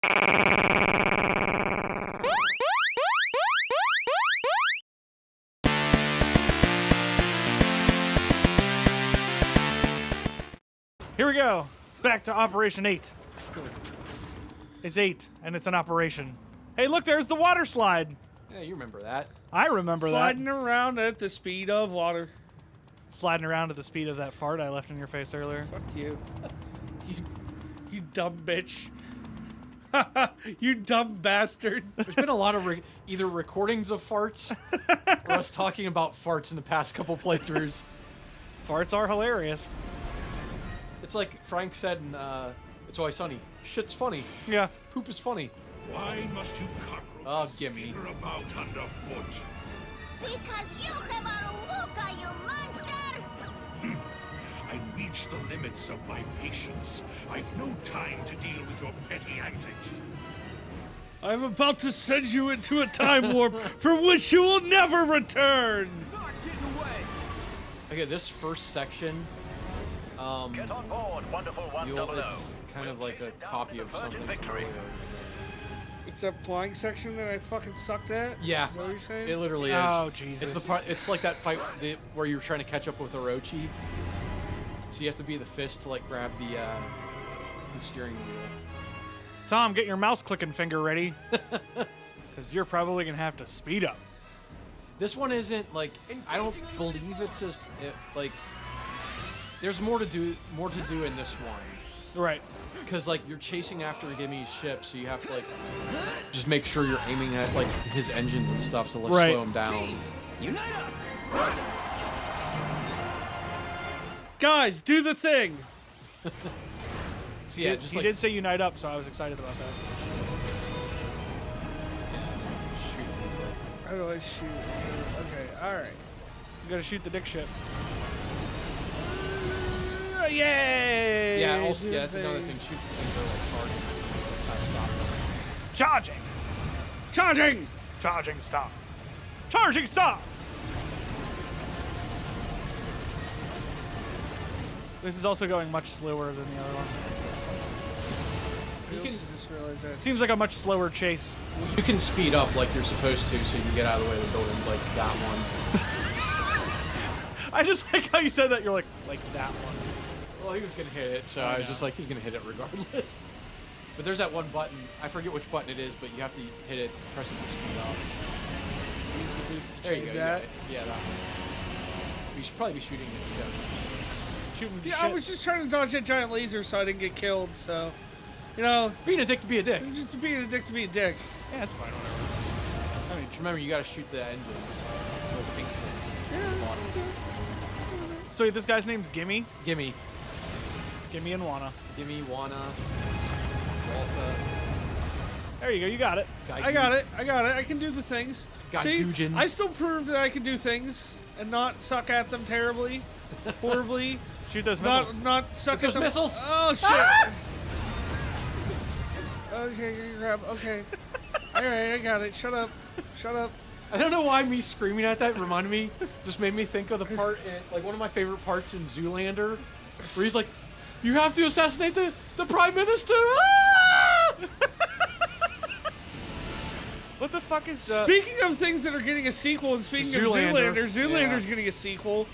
Here we go. Back to Operation 8. It's 8, and it's an operation. Hey, look, there's the water slide. Yeah, you remember that. I remember Sliding that. around at the speed of water. Sliding around at the speed of that fart I left in your face earlier. Fuck you. You dumb bitch. You dumb bastard. There's been a lot of either recordings of farts or us talking about farts in the past couple playthroughs. Farts are hilarious. It's like Frank said in It's Always Sunny. Shit's funny. Yeah. Poop is funny. Why must you cockroaches Oh, gimme. skitter about underfoot? Because you have a Luca, you monster! I reach the limits of my patience. I've no time to deal with your petty antics. I'm about to send you into a time warp from which you will never return. Not getting away. Okay, this first section, Get on board, wonderful 100. it's kind of like a copy of something Victory. earlier. It's a flying section that I fucking sucked at? Yeah, Is that what you're saying? it literally is. Oh, Jesus. It's the part. It's like that fight where you're trying to catch up with Orochi. So you have to be the fist to like grab the steering wheel. Tom, get your mouse clicking finger ready. Because you're probably going to have to speed up. This one isn't like I don't believe it's just like there's more to do in this one. Right. Because like you're chasing after Gimmy's ship, so you have to like just make sure you're aiming at like his engines and stuff to like Right. slow him down. Unite up. Guys, do the thing. So yeah, He- just he like did say unite up, so I was excited about that. shoot. How do I shoot? Okay, alright. You got to shoot the dick ship. Yay! Yeah, also Do the yeah, that's another thing. Shoot the things that are like charging. Stop them. Charging! Charging! Charging, stop. Charging, stop! This is also going much slower than the other one. I just realized that. It seems like a much slower chase. You can speed up like you're supposed to, so you can get out of the way of the buildings like that one. I just like how you said that. You're like that one. Well, he was gonna hit it, so I was just like, he's gonna hit it regardless. But there's that one button. I forget which button it is, but you have to hit it, press it to speed up. Use the boost to There you chase. go. You got it. Yeah, that one. You should probably be shooting it. Shooting the Yeah, shit. I was just trying to dodge that giant laser so I didn't get killed, so. You know, Being a dick to be a dick. just being a dick to be a dick. Yeah, it's fine. Whatever. I mean, remember, you gotta shoot the engines. The pink thing. So this guy's name's Gimme. Gimme. Gimme and Wanna. Gimme, Wanna. Waltha. There you go. You got it. I got it. I can do the things. Got See, Gujin. I still proved that I can do things and not suck at them terribly, horribly. Shoot those missiles. Not suck Shoot at them. those missiles. Oh shit. Ah! Okay, grab. Okay. All right, I got it. Shut up. Shut up. I don't know why me screaming at that reminded me, just made me think of the part, like one of my favorite parts in Zoolander, where he's like, you have to assassinate the Prime Minister! Ah! What the fuck is? Speaking of things that are getting a sequel, and speaking of Zoolander. Zoolander's Yeah. getting a sequel.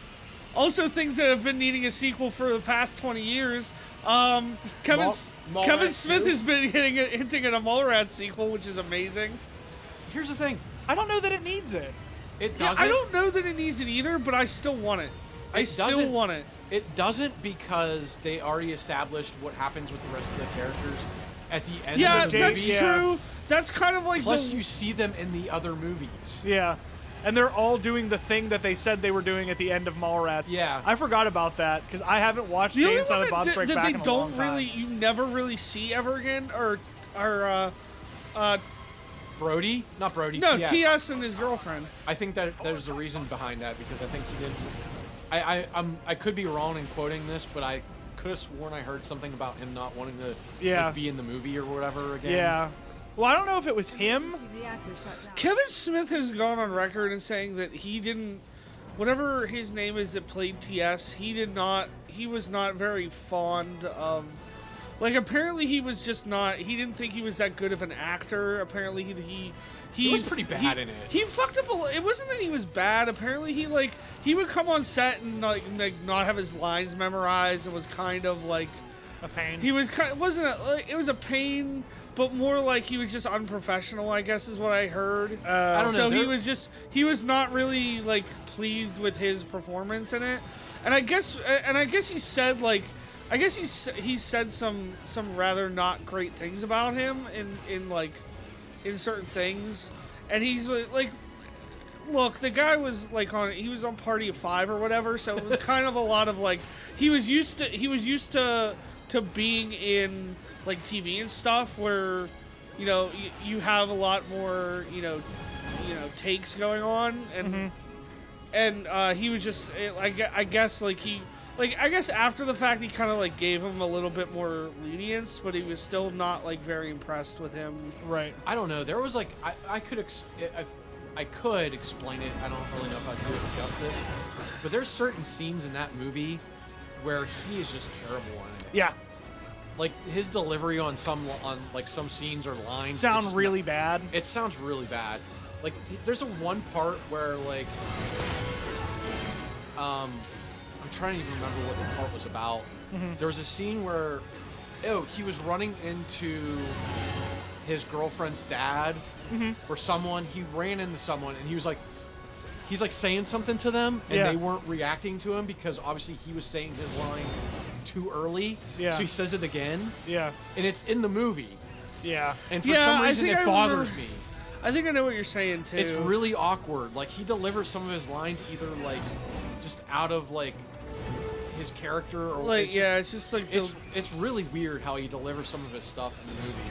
Also, things that have been needing a sequel for the past 20 years. Kevin Mallrats Smith 2? has been hinting at a Mallrats sequel, which is amazing. Here's the thing, I don't know that it needs it. it Yeah, doesn't. I don't know that it needs it either, but I still want it. I still doesn't- want it. It doesn't because they already established what happens with the rest of the characters at the end Yeah, of the movie. that's yeah. true. That's kind of like Plus, the... you see them in the other movies. Yeah. And they're all doing the thing that they said they were doing at the end of Mallrats. Yeah. I forgot about that because I haven't watched The Jay only and Silent one Bob's that, Strike that Back they in a long don't time. really, you never really see ever again, are Brody, not Brody. no, TS. TS and his girlfriend. I think that there's a reason behind that because I think he did. I could be wrong in quoting this, but I could have sworn I heard something about him not wanting to Yeah. like, be in the movie or whatever again. Yeah. Well, I don't know if it was him. Kevin Smith has gone on record and saying that he didn't, whatever his name is that played TS, he was not very fond of like apparently he was just not. He didn't think he was that good of an actor. Apparently he was pretty bad in it. He fucked up a lot. It wasn't that he was bad. Apparently he would come on set and like not have his lines memorized and was kind of like A pain. he was kind. It was a pain, but more like he was just unprofessional. I guess is what I heard. I don't know. So he was not really like pleased with his performance in it, and I guess he said like. I guess he said some rather not great things about him in certain things, and he's like, look, the guy was like he was on Party of Five or whatever, so it was kind of a lot of like he was used to being in like TV and stuff where you have a lot more takes going on, and he was just I guess like he. Like, I guess after the fact, he kind of, like, gave him a little bit more lenience, but he was still not, like, very impressed with him. Right. I don't know. There was, like, I could explain it. I don't really know if I'd do it justice. But there's certain scenes in that movie where he is just terrible in it. Yeah. Like, his delivery on some scenes or lines... Sound really bad. It sounds really bad. Like, there's one part where, like... I'm trying to even remember what the part was about. There was a scene where, he was running into his girlfriend's dad, or someone. He ran into someone, and he's like saying something to them, and they weren't reacting to him because obviously he was saying his line too early. Yeah. So he says it again. Yeah. And it's in the movie. Yeah. And for some reason it bothers me. I think I know what you're saying too. It's really awkward. Like, he delivers some of his lines either like just out of like his character or like it's just like it's really weird how he delivers some of his stuff in the movie.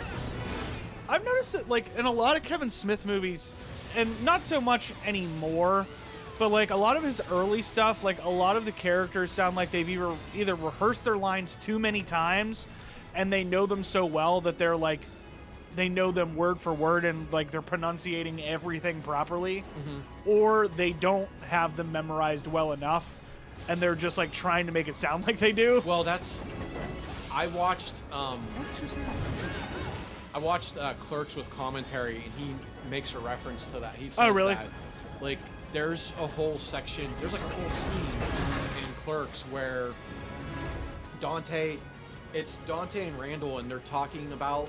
I've noticed that like in a lot of Kevin Smith movies, and not so much anymore, but like a lot of his early stuff, like a lot of the characters sound like they've either rehearsed their lines too many times and they know them so well that they're like they know them word for word and like they're pronunciating everything properly, or they don't have them memorized well enough and they're just like trying to make it sound like they do. Well, I watched Clerks with commentary, and he makes a reference to that. He says Oh, really? that, like, there's a whole section, there's like a whole scene in Clerks where it's Dante and Randall, and they're talking about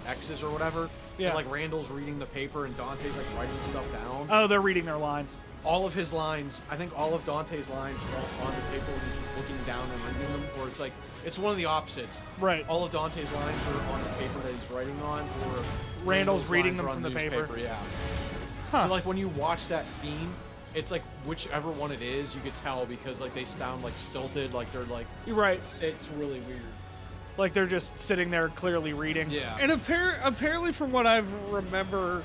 exes or whatever. Yeah. And, like, Randall's reading the paper, and Dante's like writing stuff down. Oh, they're reading their lines. All of his lines, I think all of Dante's lines are on the paper and he's looking down and reading them, or it's like, it's one of the opposites. Right. All of Dante's lines are on the paper that he's writing on, or Randall's reading lines them are from on the paper. Yeah. Huh. So like when you watch that scene, it's like whichever one it is, you could tell because like they sound like stilted, like they're like. You're right. It's really weird. Like they're just sitting there clearly reading. Yeah. And apparently from what I remember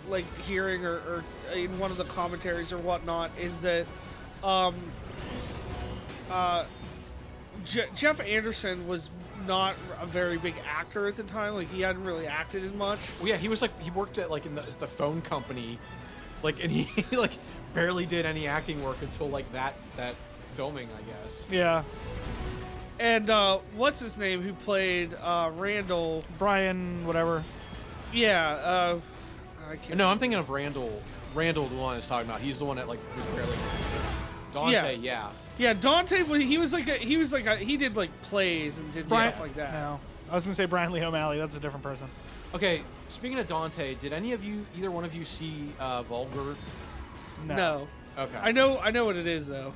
like hearing or in one of the commentaries or whatnot is that Jeff Anderson was not a very big actor at the time. Like, he hadn't really acted in much. Well, yeah, he worked at like in the phone company, like, and he like barely did any acting work until like that filming, I guess. Yeah. And what's his name who played Randall? Brian, whatever. Yeah. I can't. No, I'm thinking of Randall. Randall, the one I was talking about. He's the one that like was barely. Dante, yeah. Yeah, Dante. He did like plays and did stuff like that. No, I was gonna say Brian Lee O'Malley. That's a different person. Okay, speaking of Dante, did either one of you see Vulgar? No. Okay. I know what it is though.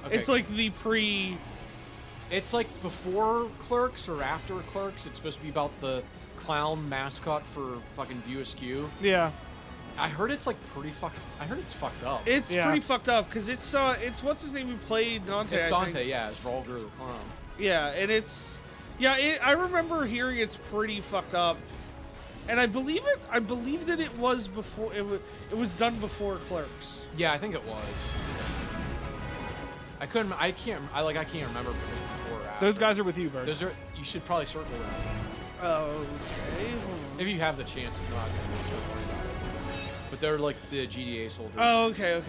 Okay. It's like the pre. It's like before Clerks or after Clerks. It's supposed to be about the clown mascot for fucking View Askew. Yeah. I heard it's like pretty fucking. I heard it's fucked up. It's pretty fucked up because it's what's his name who played Dante. It's I Dante, think. yeah. It's Vulgar the clown. Yeah, and I remember hearing it's pretty fucked up, and I believe that it was before it was done before Clerks. Yeah, I think it was. I can't remember before or after. Those guys are with you, Bird. You should probably certainly remember. Okay. If you have the chance, if not, don't worry about it. But they're like the GDA soldiers. Oh, okay.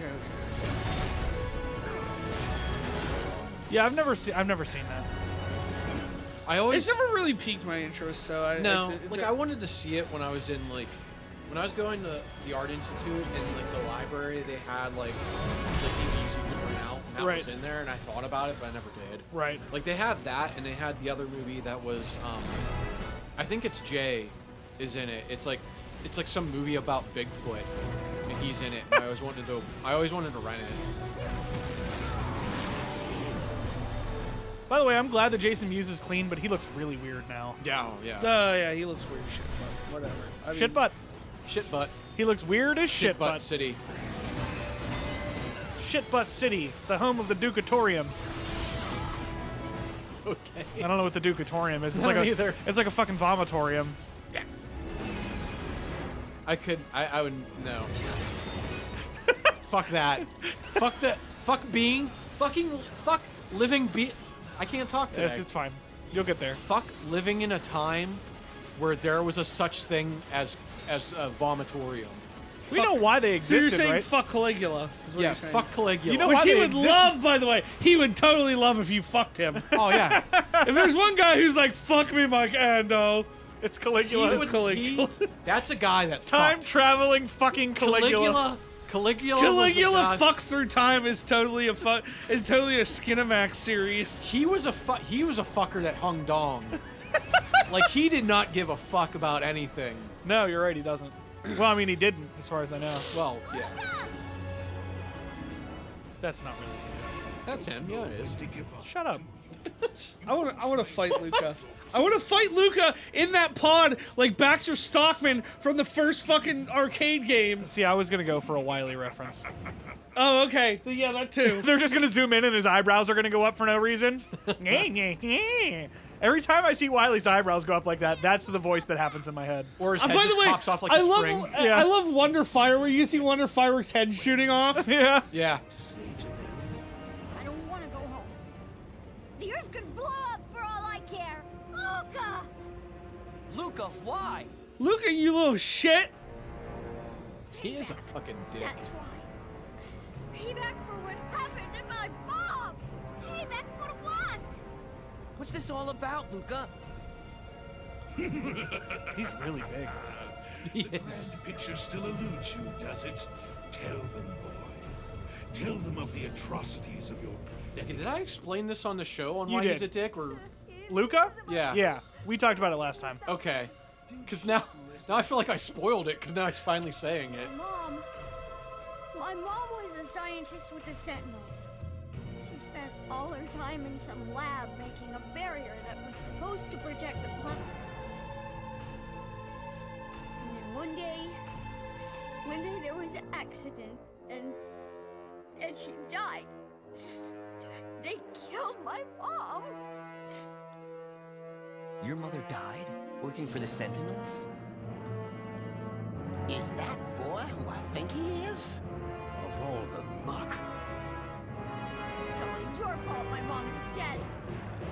Yeah, I've never seen that. It's never really piqued my interest, so I wanted to see it when I was in when I was going to the Art Institute and the library. They had the DVDs you could rent out, and that was in there, and I thought about it, but I never did. Right. They had that, and they had the other movie that was I think it's Jay is in it. It's like some movie about Bigfoot, and he's in it. And I always wanted to rent it. By the way, I'm glad that Jason Mewes is clean, but he looks really weird now. Yeah, yeah. Yeah, he looks weird as shit, but whatever. Shit butt. Shit butt. He looks weird as shit butt. City. Shit butt city, the home of the Ducatorium. Okay. I don't know what the Ducatorium is. It's either. It's like a fucking vomitorium. Yeah. I would no. Fuck that. Fuck that. Fuck living I can't talk today. It's fine. You'll get there. Fuck living in a time where there was a such thing as a vomitorium. We know why they So existed, you're saying right? fuck Caligula? Is what Yeah, you're saying. fuck Caligula. You know Which why he they would existed? love, by the way. He would totally love if you fucked him. Oh yeah. If there's one guy who's like, fuck me, Mike Ando, It's Caligula. It's Caligula. That's a guy that Time fucked. traveling fucking Caligula. Caligula Caligula was a guy- fucks through time is totally a Skinamax series. He was a fucker that hung dong. He did not give a fuck about anything. No, you're right. He doesn't. Well, I mean, he didn't, as far as I know. Well, yeah. That's not really. That's him. Yeah, it is. Shut up. I want to fight Luca. I want to fight Luca in that pod like Baxter Stockman from the first fucking arcade game. See, I was gonna go for a Wily reference. Oh, okay. Yeah, that too. They're just gonna zoom in and his eyebrows are gonna go up for no reason. Every time I see Wiley's eyebrows go up like that, that's the voice that happens in my head. Or his head By just the way, pops off like I a love spring. I love Wonder Fireworks. You see Wonder Fireworks' head shooting off. Yeah. Yeah. I don't want to go home. The Earth could blow up for all I care. Luca! Luca, why? Luca, you little shit. He is a fucking dick. That's why. Payback for what happened to my mom! Payback for what? What's this all about, Luca? He's really big. He is. The picture still eludes you, does it? Tell them, boy. Tell them of the atrocities of your... Okay, did I explain this on the show on You Why did. He's a Dick? Or Luca? yeah. Yeah. We talked about it last time. Okay. Because now I feel like I spoiled it because now he's finally saying it. My mom was a scientist with the Sentinels. She spent all her time in some lab making a barrier that was supposed to protect the planet. And then one day there was an accident and she died. They killed my mom. Your mother died working for the Sentinels? Is that boy who I think he is? Of all the muck. It's only your fault my mom is dead.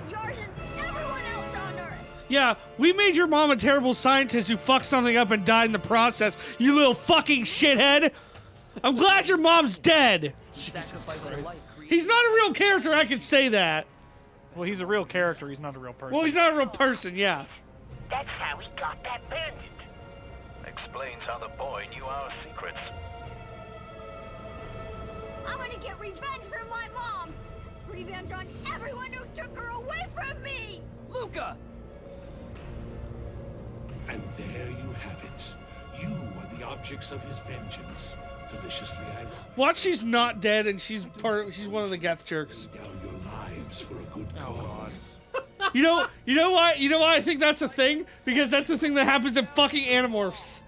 Yours and everyone else on Earth. Yeah, we made your mom a terrible scientist who fucked something up and died in the process, you little fucking shithead. I'm glad your mom's dead. Sacrificed her life. He's not a real character, I can say that. Well, he's a real character. He's not a real person. Well, he's not a real person, yeah. That's how he got that pendant. Explains how the boy knew our secrets. I'm gonna get revenge for my mom. Revenge on everyone who took her away from me. Luca! And there you have it. You are the objects of his vengeance. Deliciously ironic. Watch, she's not dead, and she's one of the Geth jerks. Down your lives for a good cause. You know why I think that's a thing? Because that's the thing that happens in fucking Animorphs.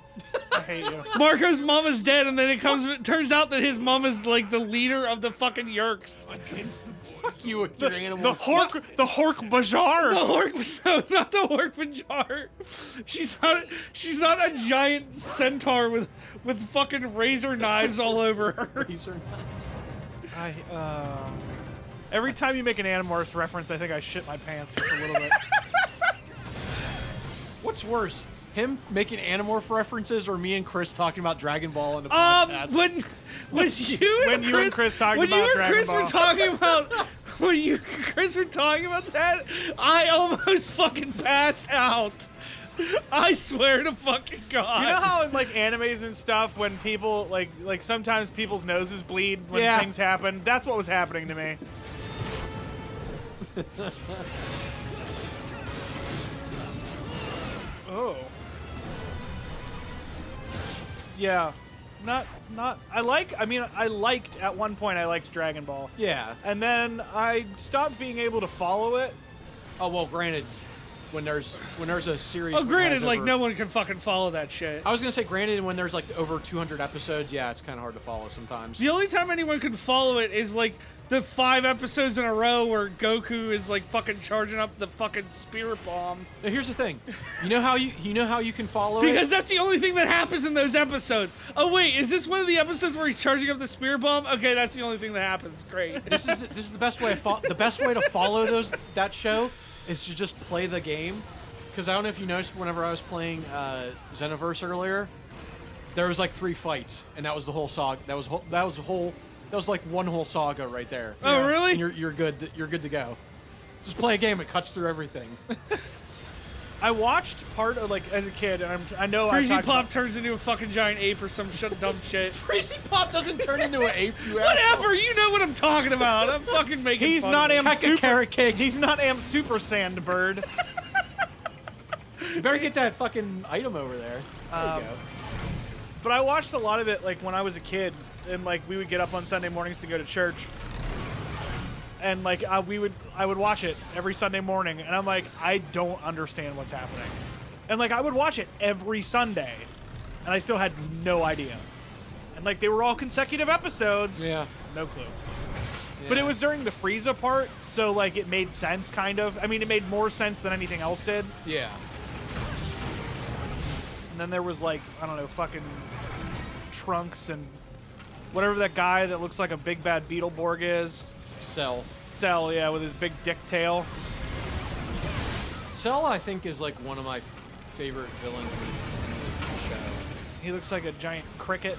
I hate you. Marco's mom is dead, and then it turns out that his mom is like the leader of the fucking Yerks. Against the boys. Fuck you with your animal. The Hork Bazaar. The Hork, no, not the Hork Bajar. She's not a giant centaur with fucking razor knives all over her. Razor knives. Every time you make an Animorphs reference, I think I shit my pants just a little bit. What's worse, him making Animorph references or me and Chris talking about Dragon Ball in the podcast? When you and Chris Chris talked when about you and Dragon Chris Ball. were talking about when you Chris were talking about that, I almost fucking passed out. I swear to fucking God. You know how in like animes and stuff, when people like sometimes people's noses bleed when Yeah. things happen? That's what was happening to me. Oh. Yeah. Not I liked at one point I liked Dragon Ball. Yeah. And then I stopped being able to follow it. Oh well, granted, when there's a series. Oh, that granted, has like over- no one can fucking follow that shit. I was gonna say, granted, when there's like over 200 episodes, yeah, it's kind of hard to follow sometimes. The only time anyone can follow it is like the 5 episodes in a row where Goku is like fucking charging up the fucking spirit bomb. Now, here's the thing, you know how you can follow Because it? that's the only thing that happens in those episodes. Oh wait, is this one of the episodes where he's charging up the spirit bomb? Okay, that's the only thing that happens. Great. This is the best way the best way to follow that show is to just play the game. Because I don't know if you noticed, whenever I was playing Xenoverse earlier, there was like 3 fights, and that was the whole saga. That was like one whole saga right there. Oh, really? And you're good. You're good to go. Just play a game; it cuts through everything. I watched part of like as a kid, and I know Crazy I talked Pop about, turns into a fucking giant ape or some dumb shit. Crazy Pop doesn't turn into an ape. You Whatever, you know what I'm talking about. I'm fucking making He's fun not of it. Am Heck, a Super carrot cake. He's not Am Super Sandbird. You better get that fucking item over there. There you go. But I watched a lot of it like when I was a kid, and like we would get up on Sunday mornings to go to church, and like I would watch it every Sunday morning, and I'm like, I don't understand what's happening, and like I would watch it every Sunday, and I still had no idea, and like they were all consecutive episodes. Yeah. No clue. But it was during the Frieza part, so like it made sense, kind of. I mean, it made more sense than anything else did. Yeah. And then there was like, I don't know, fucking Trunks and whatever that guy that looks like a big bad Beetleborg is. Cell. Cell, yeah, with his big dick tail. Cell, I think, is like one of my favorite villains in the show. He looks like a giant cricket.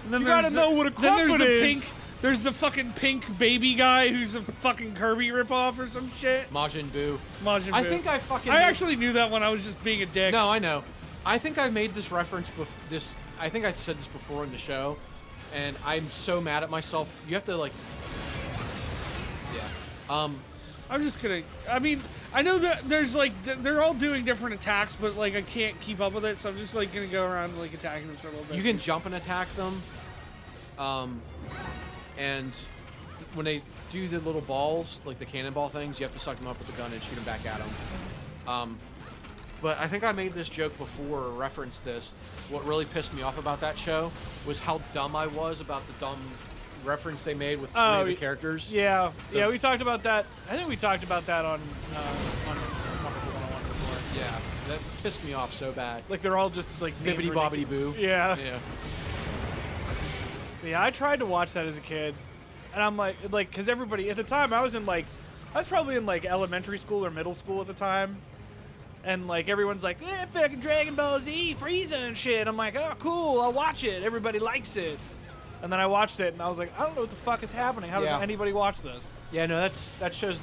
And then You there's gotta know what a then there's crumpet the is. pink. There's the fucking pink baby guy who's a fucking Kirby ripoff or some shit. Majin Buu. Majin I Buu. think I fucking. I actually knew that when I was just being a dick. No, I know. I think I made this reference. I think I said this before in the show, and I'm so mad at myself. You have to like. Yeah. I'm just gonna. I mean, I know that there's like they're all doing different attacks, but like I can't keep up with it, so I'm just like gonna go around like attacking them for a little bit. You can jump and attack them. And when they do the little balls, like the cannonball things, you have to suck them up with the gun and shoot them back at them. But I think I made this joke before, or referenced this. What really pissed me off about that show was how dumb I was about the dumb reference they made with three of the characters. Yeah, yeah, we talked about that. I think we talked about that on Wonderful 101 before. Yeah, that pissed me off so bad. Like they're all just like named Bibbidi bobbidi boo. Yeah. Yeah. Yeah, I tried to watch that as a kid, and I'm like, because everybody at the time I was probably in like elementary school or middle school at the time, and like everyone's like, yeah, fucking Dragon Ball Z, Frieza and shit. I'm like, oh, cool, I'll watch it. Everybody likes it, and then I watched it, and I was like, I don't know what the fuck is happening. How does anybody watch this? Yeah, no, that show's.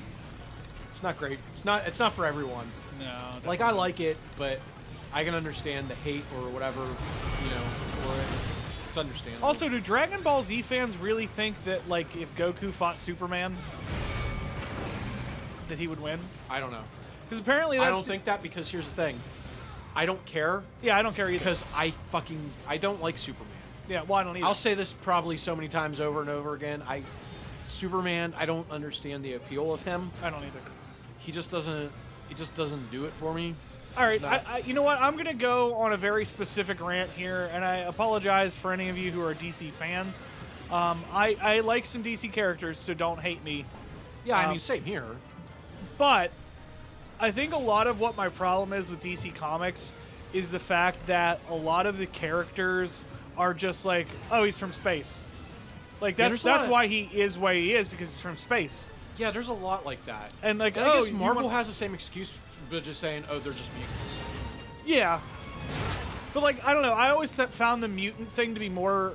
It's not great. It's not for everyone. No. Like I like it, but I can understand the hate or whatever, for it. It's understandable. Also, do Dragon Ball Z fans really think that like if Goku fought Superman, that he would win? I don't know. Because apparently that's. I don't think that, because here's the thing. I don't care. Yeah, I don't care either. Because I don't like Superman. Yeah, well, I don't either. I'll say this probably so many times over and over again. Superman, I don't understand the appeal of him. I don't either. He just doesn't do it for me. All right, No. you know what? I'm going to go on a very specific rant here, and I apologize for any of you who are DC fans. I like some DC characters, so don't hate me. Yeah, I mean, same here. But I think a lot of what my problem is with DC Comics is the fact that a lot of the characters are just like, oh, he's from space. Like, that's why he is what he is, because he's from space. Yeah, there's a lot like that. And like, I guess you Marvel want- has the same excuse, but just saying, oh, they're just mutants. Yeah. But, like, I don't know. I always found the mutant thing to be more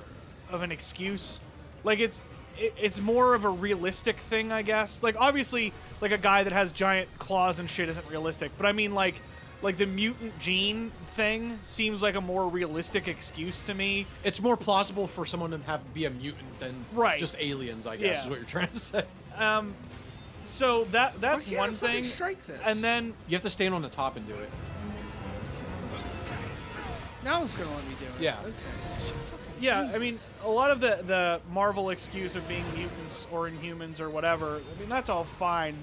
of an excuse. Like, it's it's more of a realistic thing, I guess. Like, obviously, like a guy that has giant claws and shit isn't realistic, but I mean, like the mutant gene thing seems like a more realistic excuse to me. It's more plausible for someone to be a mutant than Right. just aliens, I guess, Yeah. is what you're trying to say. So that's Why can't I one fucking thing. strike this? And then You have to stand on the top and do it. Now it's gonna let me do it. Yeah. Okay. yeah, I mean, a lot of the Marvel excuse of being mutants or Inhumans or whatever, I mean, that's all fine.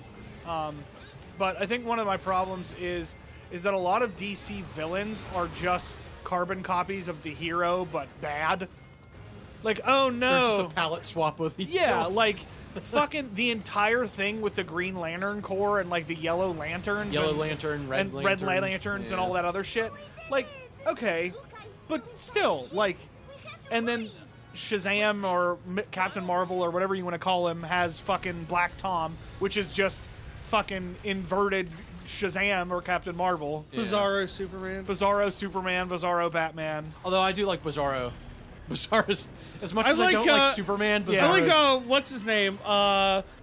But I think one of my problems is that a lot of DC villains are just carbon copies of the hero, but bad. Like, oh They're no. just a palette swap with each Yeah, other. like fucking the entire thing with the Green Lantern Corps and like the Yellow Lanterns. Yellow and, Lantern, Red and Lantern. Red Lanterns and Yeah. all that other shit. Like, okay, but still, like, and then Shazam or Captain Marvel or whatever you want to call him has fucking Black Tom, which is just fucking inverted Shazam or Captain Marvel. Yeah. Bizarro Superman. Bizarro Superman, Bizarro Batman. Although I do like Bizarro. Bizarro's, as much I as I don't like like, Superman, yeah. I Bizarro's... like what's his name?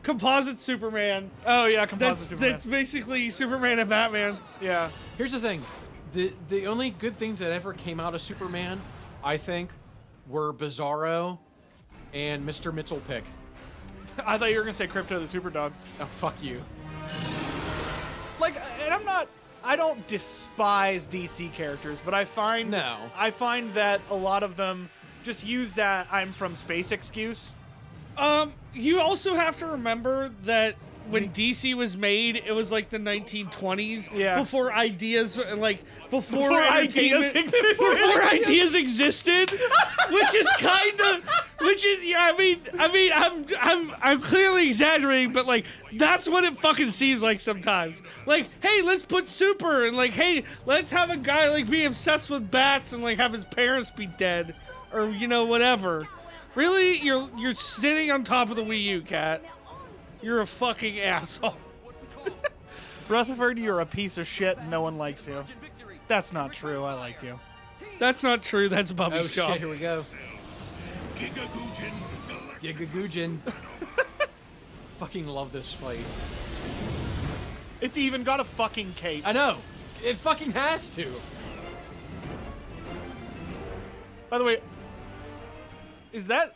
Composite Superman. Oh yeah, Composite That's Superman. that's basically Superman and Batman. Yeah. Here's the thing. The only good things that ever came out of Superman, I think, were Bizarro and Mr. Mitzelpick. I thought you were gonna say Crypto the Superdog. Oh, fuck you. Like, and I don't despise DC characters, but I find that a lot of them just use that I'm from space excuse. You also have to remember that when DC was made, it was like the 1920s. Yeah. Before ideas, like before ideas entertainment- existed. Before ideas existed, which is kind of, which is, yeah. I mean, I'm clearly exaggerating, but like that's what it fucking seems like sometimes. Like, hey, let's put super, and like, hey, let's have a guy like be obsessed with bats and like have his parents be dead, or you know whatever. Really, you're sitting on top of the Wii U, Cat. You're a fucking asshole. Rutherford, you're a piece of shit and no one likes you. That's not true. I like you. That's not true. That's Bubby Oh Shaw. shit, here we go. Gigagoojin Galactic. Gigagoojin. Fucking love this fight. It's even got a fucking cape. I know. It fucking has to. By the way, is that?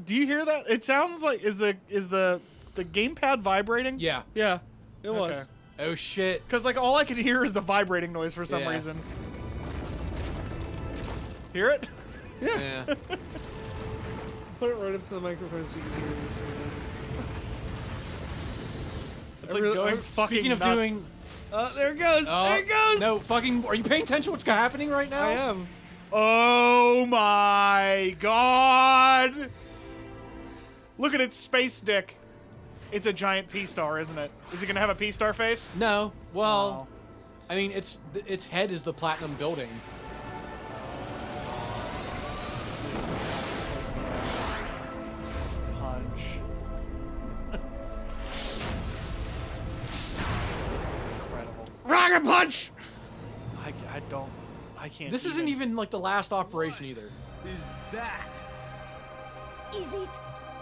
Do you hear that? It sounds like is the gamepad vibrating? Yeah. Yeah, it was. Okay. Oh shit. Because like all I can hear is the vibrating noise for some Yeah. reason. Hear it? Yeah. Put it right up to the microphone so you can hear it. It's like really- going I'm- fucking Speaking of nuts. doing... There it goes. There it goes. No, fucking... Are you paying attention to what's happening right now? I am. Oh my god! Look at its space dick. It's a giant P-star, isn't it? Is it gonna have a P-star face? No. Well... Oh. I mean, its head is the platinum building. Punch. This is incredible. Rocket punch. I can't. This isn't even like the last operation either. Is that? Is it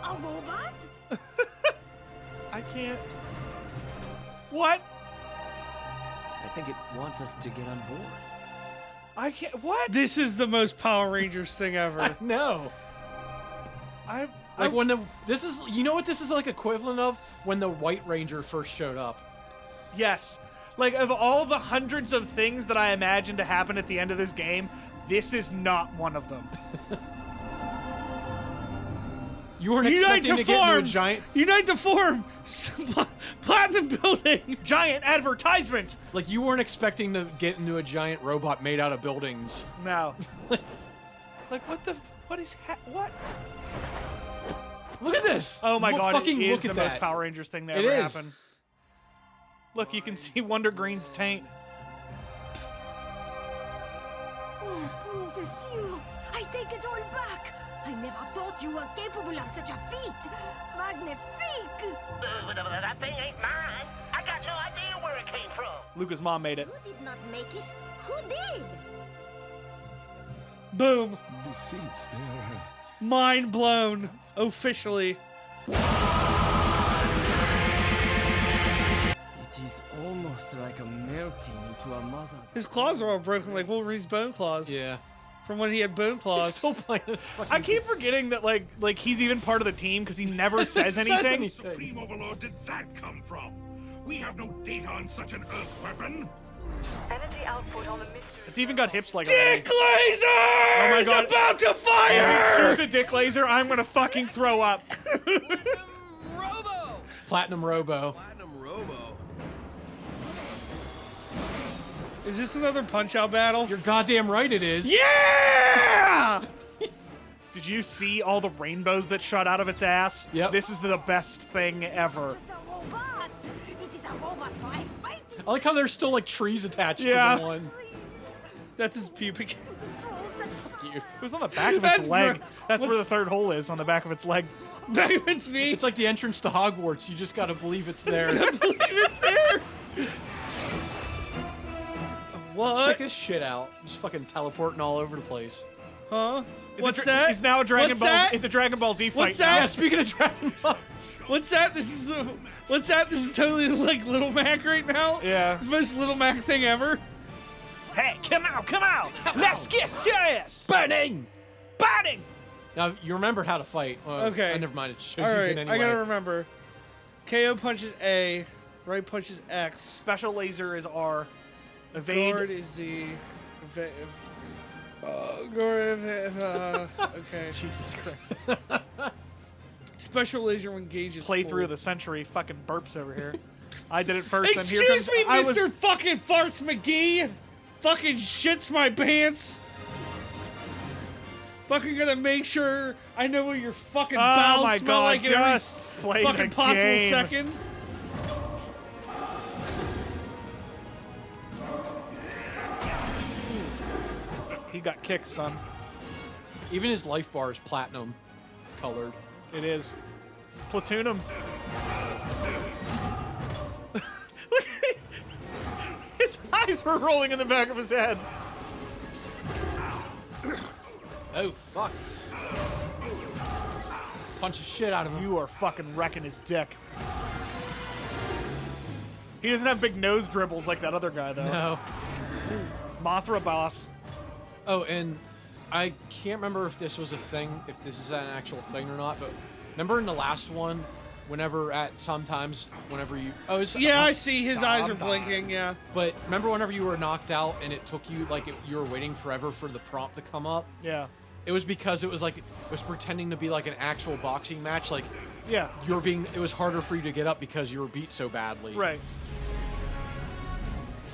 a robot? I can't. What? I think it wants us to get on board. I can't. What? This is the most Power Rangers thing ever. No. I When the... This is... You know what this is like equivalent of? When the White Ranger first showed up. yes. Like of all the hundreds of things that I imagined to happen at the end of this game, this is not one of them. You weren't Unite expecting to to get into a form. giant... Unite to form. Platinum building. Giant advertisement. Like, you weren't expecting to get into a giant robot made out of buildings. No. Like what the? What is? What? Look at this! Oh my god! Fucking It is look the at most that. Power Rangers thing that It ever is. happened. Look, you can see Wonder Green's taint. Oh, Professor, I take it all back. I never thought you were capable of such a feat. Magnifique! That thing ain't mine. I got no idea where it came from. Luca's mom made it. You did not make it. Who did? Boom. The seats, Mind blown. Officially. It is almost like a melting into a mother's. His claws are all broken like Wolverine's bone claws. Yeah. From when he had bone claws. Still playing this fucking I keep forgetting that like he's even part of the team because he never says says anything. anything. Supreme Overlord did that come from? We have no data on such an Earth weapon. Energy output on the mystery. It's even got hips like Dick Laser! Oh my God. About to If fire! it shoots a dick laser, I'm gonna fucking throw up. Platinum Robo. Is this another Punch-Out battle? You're goddamn right it is. Yeah! Did you see all the rainbows that shot out of its ass? Yep. This is the best thing ever. I like how there's still like trees attached Yeah. to the one. That's his pubic. It was on the back of That's its leg. bro- That's where what's- the third hole is, on the back of its leg. Back of its knee. It's like the entrance to Hogwarts. You just gotta believe it's there. believe it's there. What? Check his shit out. Just fucking teleporting all over the place. Huh? It's What's a that? It's now a Dragon What's Ball. that? It's a Dragon Ball Z fight. What's now. that? Yeah, speaking of Dragon Ball. What's that? This is what's that? This is totally like Little Mac right now. Yeah. It's the most Little Mac thing ever. Hey, come out! Let's get serious. Burning! Biting. Now, you remembered how to fight. Okay. Never mind. It shows All you right, can anyway. I gotta remember. KO punches A, right punches X. Special laser is R. Evade. Guard is Z. Guard. Okay. Jesus Christ. Special laser engages. Playthrough of the century. Fucking burps over here. I did it first. and here Excuse comes, me, I was Mr. Fucking Farts McGee. Fucking shits my pants. Fucking gonna make sure I know what your fucking Oh bowels my smell God! like in every Just play fucking the possible game. second. He got kicked, son. Even his life bar is platinum colored. It is. Platoon him. Look at it. His eyes were rolling in the back of his head. Oh, fuck. Punch the shit out of him. You are fucking wrecking his dick. He doesn't have big nose dribbles like that other guy, though. No. Mothra boss. Oh, and I can't remember if this was a thing, if this is an actual thing or not, but remember in the last one, whenever you... Oh, it's... Yeah, I see. His eyes are blinking. Yeah. But remember whenever you were knocked out and it took you, like, you were waiting forever for the prompt to come up? Yeah. It was because it was like, it was pretending to be like an actual boxing match. Like, Yeah. it was harder for you to get up because you were beat so badly. Right.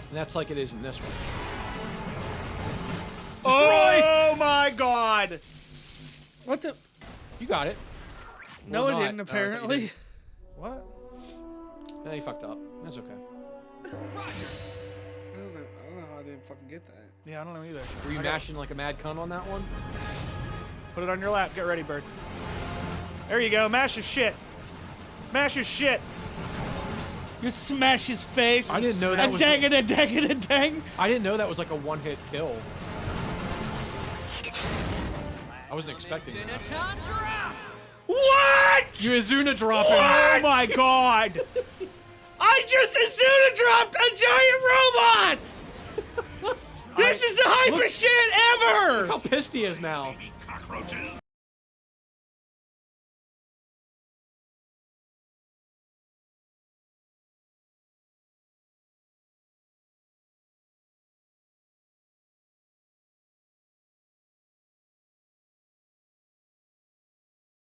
And that's like it is in this one. Oh my God! What the? You got it. No, Or I not. didn't. Oh, I thought you Apparently. did. What? No, you fucked up. That's okay. I don't know how I didn't fucking get that. Yeah, I don't know either. Were you mashing like a mad cunt on that one? Put it on your lap. Get ready, bird. There you go. Mash his shit. Mash his shit. You smash his face. I didn't know that a was- dang and a dang and a dang. I didn't know that was like a one-hit kill. I wasn't expecting it. What? You Azuna drop him. Oh my God! I just Azuna dropped a giant robot. This is the hyper shit ever. How pissed he is now. Baby cockroaches.